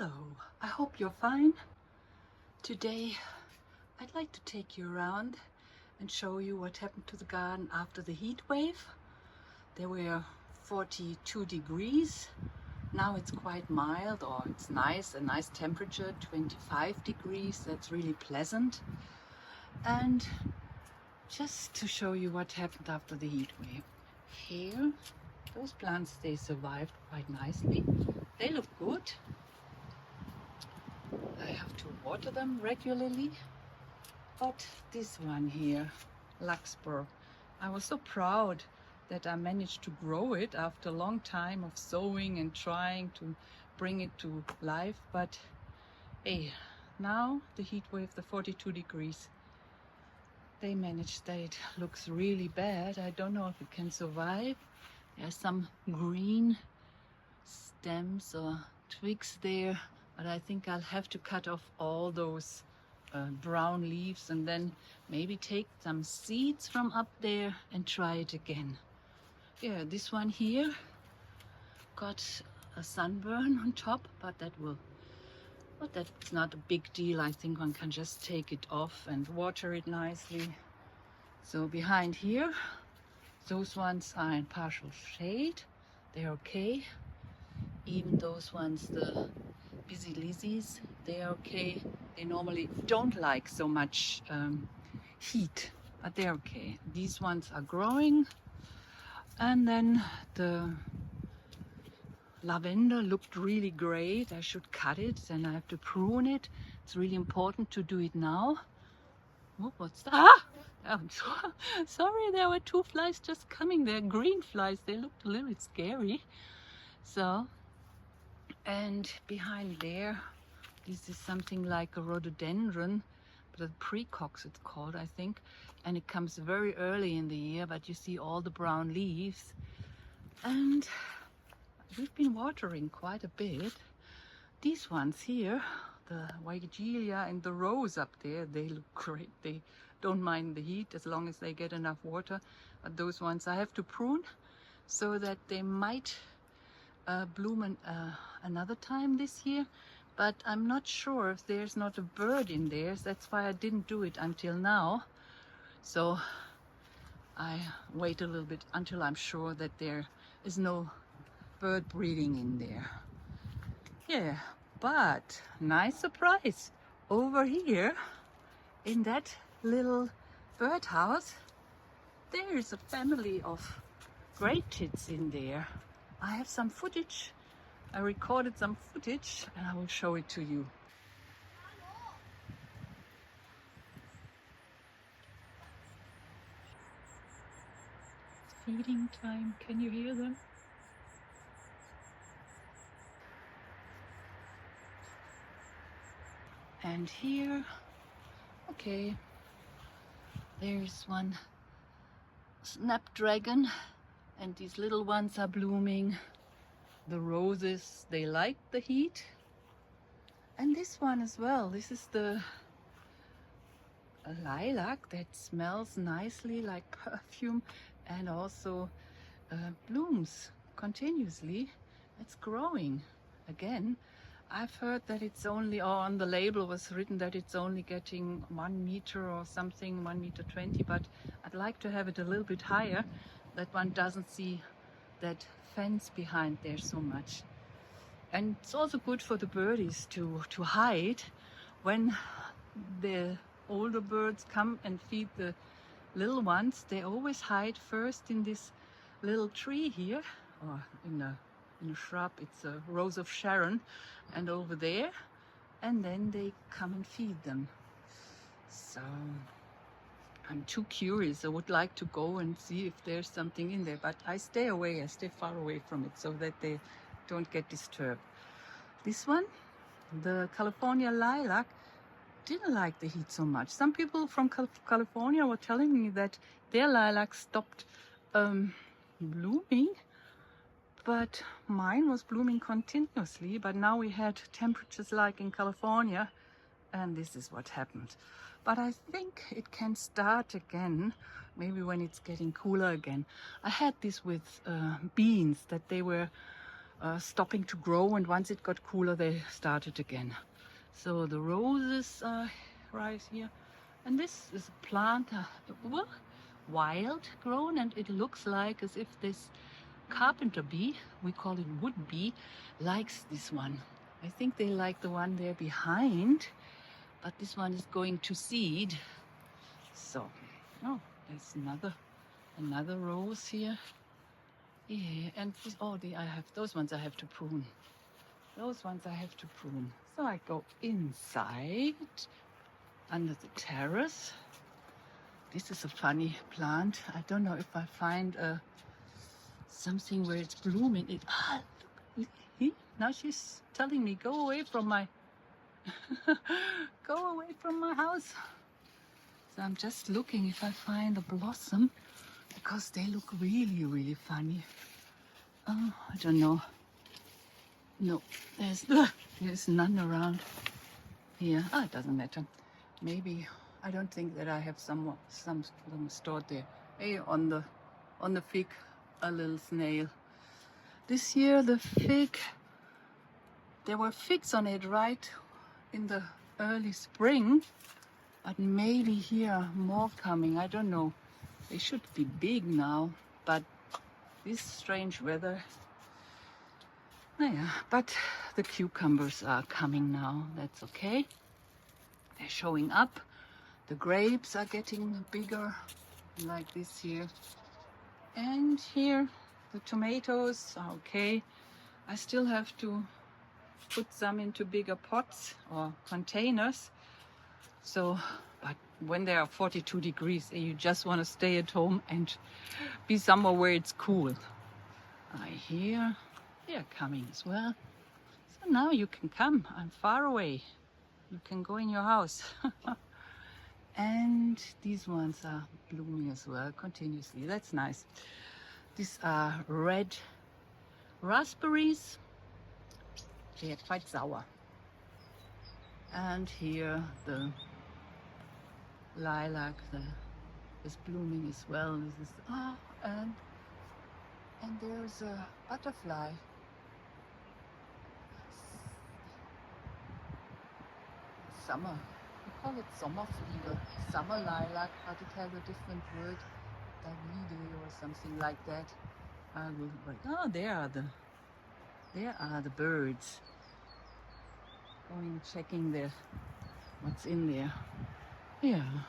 Hello, I hope you're fine. Today I'd like to take you around and show you what happened to the garden after the heat wave. There were 42 degrees. Now it's quite mild, or it's nice, a nice temperature, 25 degrees. That's really pleasant. And just to show you what happened after the heat wave. Here, those plants, they survived quite nicely. They look good. I have to water them regularly. But this one here, larkspur, I was so proud that I managed to grow it after a long time of sowing and trying to bring it to life. But hey, now the heat wave, the 42 degrees, they managed that. It looks really bad. I don't know if it can survive. There's some green stems or twigs there, but I think I'll have to cut off all those brown leaves and then maybe take some seeds from up there and try it again. Yeah, this one here got a sunburn on top, but that's not a big deal. I think one can just take it off and water it nicely. So behind here, those ones are in partial shade. They're okay. Even those ones, the busy lizzies, they're okay. They normally don't like so much heat, but they're okay. These ones are growing. And then the lavender looked really great. I should cut it and I have to prune it. It's really important to do it now. Oh, what's that? Ah! I'm sorry, there were two flies just coming. They're green flies. They looked a little bit scary. So, and behind there, this is something like a rhododendron, but a precox it's called, I think. And it comes very early in the year, but you see all the brown leaves. And we've been watering quite a bit. These ones here, the Weigelia and the rose up there, they look great. They don't mind the heat as long as they get enough water. But those ones I have to prune so that they might bloom another time this year. But I'm not sure if there's not a bird in there. That's why I didn't do it until now. So I wait a little bit until I'm sure that there is no bird breeding in there. Yeah, but nice surprise. Over here in that little birdhouse, there is a family of great tits in there. I have some footage. I recorded some footage and I will show it to you. Feeding time. Can you hear them? And here, okay, there's one snapdragon and these little ones are blooming. The roses, they like the heat. And this one as well. This is the lilac that smells nicely like perfume and also blooms continuously. It's growing again. I've heard that it's only, or on the label was written that it's only getting 1 meter or something, 1.20 meters, but I'd like to have it a little bit higher, that one doesn't see that fence behind there so much. And it's also good for the birdies to hide when the older birds come and feed the little ones. They always hide first in this little tree here, or in a shrub. It's a rose of Sharon, and over there, and then they come and feed them. So I'm too curious. I would like to go and see if there's something in there, but I stay away. I stay far away from it so that they don't get disturbed. This one, the California lilac, didn't like the heat so much. Some people from California were telling me that their lilac stopped blooming, but mine was blooming continuously. But now we had temperatures like in California, and this is what happened. But I think it can start again, maybe when it's getting cooler again. I had this with beans, that they were stopping to grow, and once it got cooler they started again. So the roses are right here, and this is a plant wild grown, and it looks like as if this carpenter bee, we call it wood bee, likes this one. I think they like the one there behind, but this one is going to seed. So, oh, there's another rose here. Yeah, and this, I have those ones I have to prune. Those ones I have to prune. So I go inside under the terrace. This is a funny plant. I don't know if I find something where it's blooming. Look, now she's telling me go away from my go away from my house. So I'm just looking if I find a blossom, because they look really, really funny. Oh, I don't know. No, there's none around here. Oh, it doesn't matter. Maybe I don't think that I have some stored there. Hey, on the fig, a little snail. This year the fig, there were figs on it right in the early spring, but maybe here more coming. I don't know. They should be big now, but this strange weather. Yeah, but the cucumbers are coming now. That's okay. They're showing up. The grapes are getting bigger, like this here. And here, the tomatoes are okay. I still have to put some into bigger pots or containers. So, but when there are 42 degrees, you just want to stay at home and be somewhere where it's cool. I hear they're coming as well. So now you can come. I'm far away. You can go in your house. And these ones are blooming as well continuously. That's nice. These are red raspberries. They are quite sour. And here the lilac is blooming as well. This is and there's a butterfly. Summer. We call it Sommerfliege, summer lilac, but it has a different word, Davide or something like that. I will write. Oh, there are the birds. Going checking what's in there. Yeah.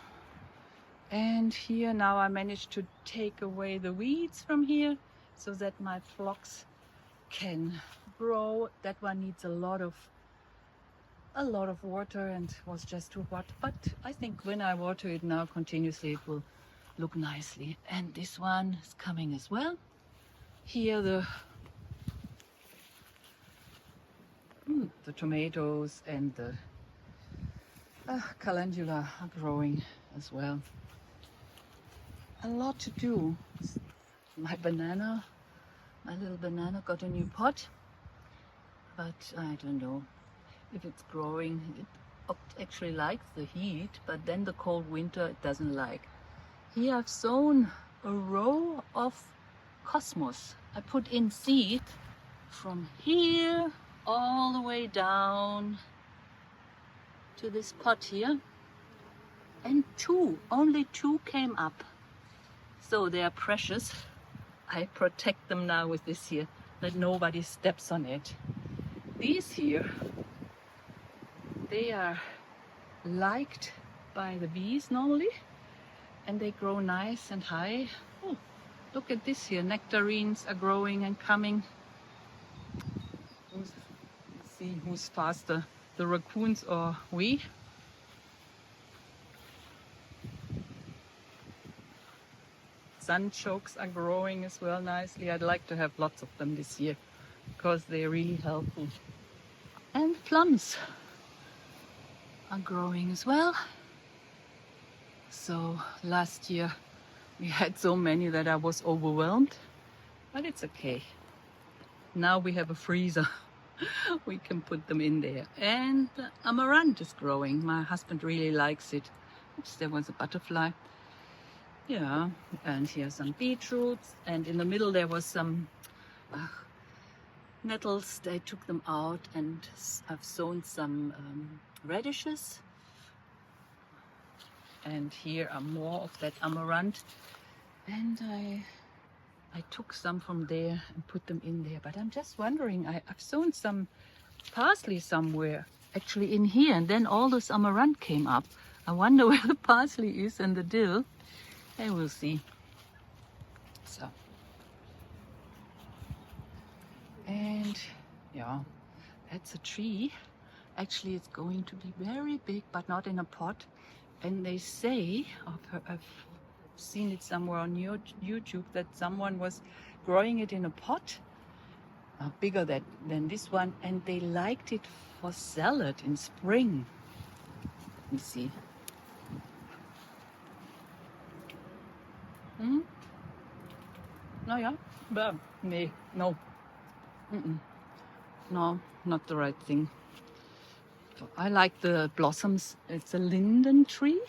And here now I managed to take away the weeds from here so that my phlox can grow. That one needs a lot of water and was just too hot, but I think when I water it now continuously it will look nicely. And this one is coming as well. Here the tomatoes and the calendula are growing as well. A lot to do. My little banana got a new pot, but I don't know if it's growing. It actually likes the heat, but then the cold winter it doesn't like. Here I've sown a row of cosmos. I put in seed from here all the way down to this pot here, and only two came up. So they are precious. I protect them now with this here, that nobody steps on it. These here, they are liked by the bees normally, and they grow nice and high. Oh, look at this here, nectarines are growing and coming. Let's see who's faster, the raccoons or we. Sunchokes are growing as well nicely. I'd like to have lots of them this year because they're really healthy. And plums are growing as well. So last year we had so many that I was overwhelmed, but it's okay. Now we have a freezer. We can put them in there. And amaranth is growing. My husband really likes it. Oops, there was a butterfly. Yeah, and here's some beetroots, and in the middle there was some nettles. I took them out and I've sown some radishes. And here are more of that amaranth. And I took some from there and put them in there. But I'm just wondering, I've sown some parsley somewhere, actually in here, and then all this amaranth came up. I wonder where the parsley is and the dill. I will see. So, and yeah, that's a tree. Actually, it's going to be very big, but not in a pot. And they say, I've seen it somewhere on YouTube, that someone was growing it in a pot, bigger than this one, and they liked it for salad in spring. Let me see. No, yeah, but no, no, not the right thing. I like the blossoms. It's a linden tree.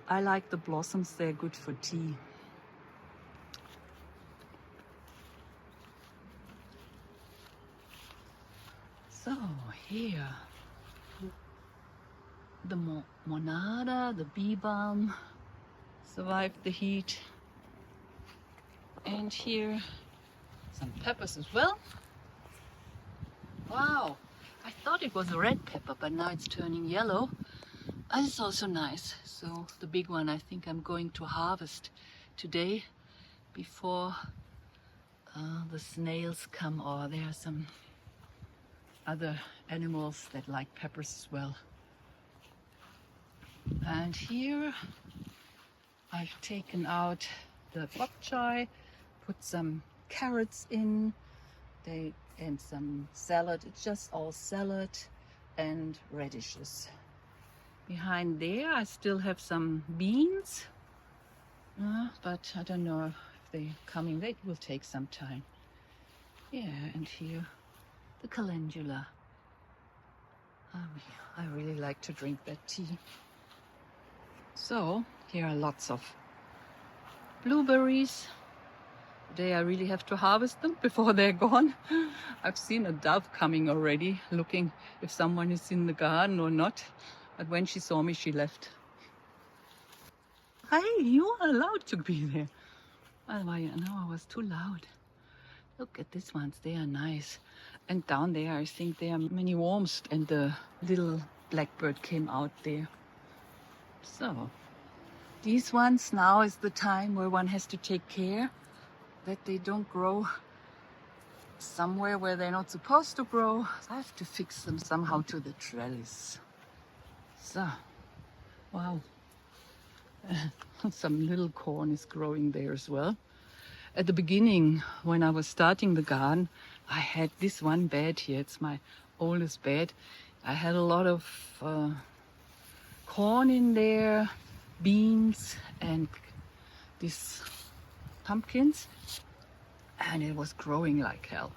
I like the blossoms. They're good for tea. So here, the monada, the bee balm, survived the heat. And here, some peppers as well. Wow, I thought it was a red pepper, but now it's turning yellow. It's also nice. So the big one, I think I'm going to harvest today before the snails come, or there are some other animals that like peppers as well. And here I've taken out the bok choy, put some carrots in, and some salad. It's just all salad and radishes. Behind there I still have some beans, but I don't know if they're coming. They will take some time. Yeah, and here the calendula. I really like to drink that tea. So here are lots of blueberries. Today I really have to harvest them before they're gone. I've seen a dove coming already, looking if someone is in the garden or not. But when she saw me, she left. Hey, you are allowed to be there. Otherwise, no, I was too loud. Look at these ones, they are nice. And down there, I think there are many worms, and the little blackbird came out there. So, these ones, now is the time where one has to take care that they don't grow somewhere where they're not supposed to grow. I have to fix them somehow to the trellis. So, wow. Some little corn is growing there as well. At the beginning, when I was starting the garden, I had this one bed here. It's my oldest bed. I had a lot of corn in there, beans, and these pumpkins. And it was growing like hell.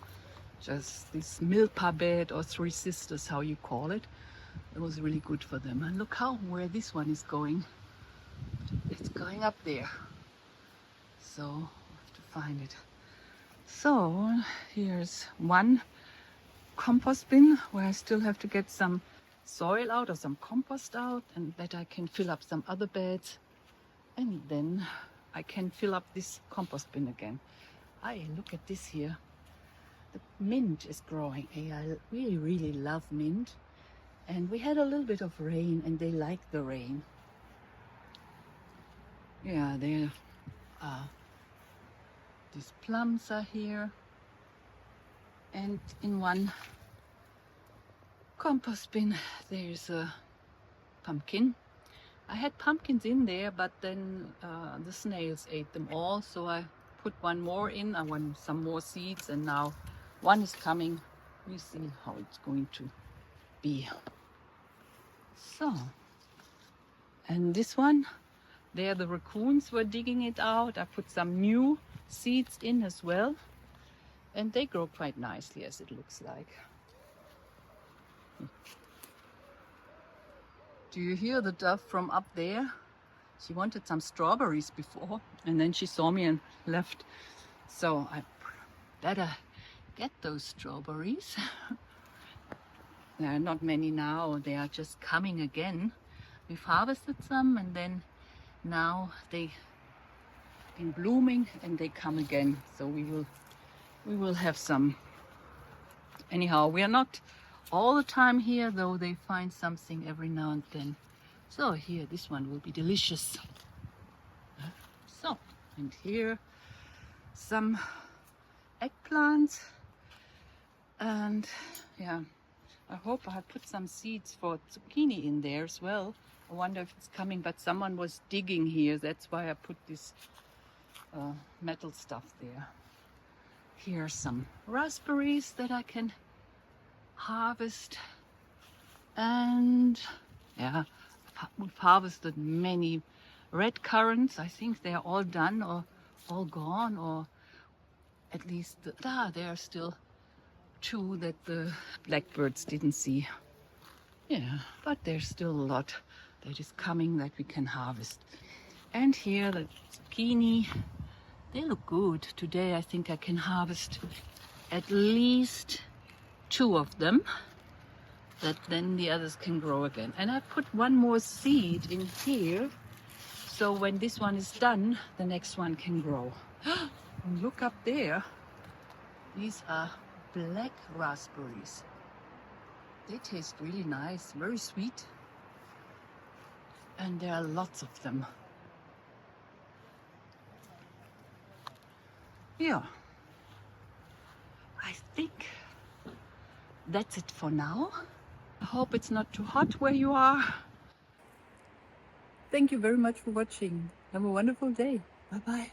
Just this milpa bed, or three sisters, how you call it. It was really good for them. And look where this one is going. It's going up there. So I have to find it. So here's one compost bin where I still have to get some soil out or some compost out, and that I can fill up some other beds. And then I can fill up this compost bin again. Look at this here. The mint is growing. I really, really love mint. And we had a little bit of rain, and they like the rain. Yeah, there are. These plums are here. And in one compost bin, there's a pumpkin. I had pumpkins in there, but then the snails ate them all. So I put one more in. I want some more seeds, and now one is coming. We see how it's going to be. So, and this one, there the raccoons were digging it out. I put some new seeds in as well, and they grow quite nicely, as it looks like. Do you hear the dove from up there? She wanted some strawberries before, and then she saw me and left. So I better get those strawberries. There are not many now, they are just coming again. We've harvested some and then now they've been blooming and they come again. So we will have some. Anyhow, we are not all the time here, though they find something every now and then. So here, this one will be delicious. So, and here some eggplants, and yeah, I hope I put some seeds for zucchini in there as well. I wonder if it's coming, but someone was digging here. That's why I put this metal stuff there. Here are some raspberries that I can harvest. And yeah, we've harvested many red currants. I think they are all done or all gone, or at least there are still 2 that the blackbirds didn't see. Yeah, but there's still a lot that is coming that we can harvest. And here the zucchini, they look good. Today I think I can harvest at least 2 of them, that then the others can grow again. And I put one more seed in here, so when this one is done, the next one can grow. And look up there, these are black raspberries. They taste really nice, very sweet. And there are lots of them. Yeah, I think that's it for now. I hope it's not too hot where you are. Thank you very much for watching. Have a wonderful day. Bye-bye.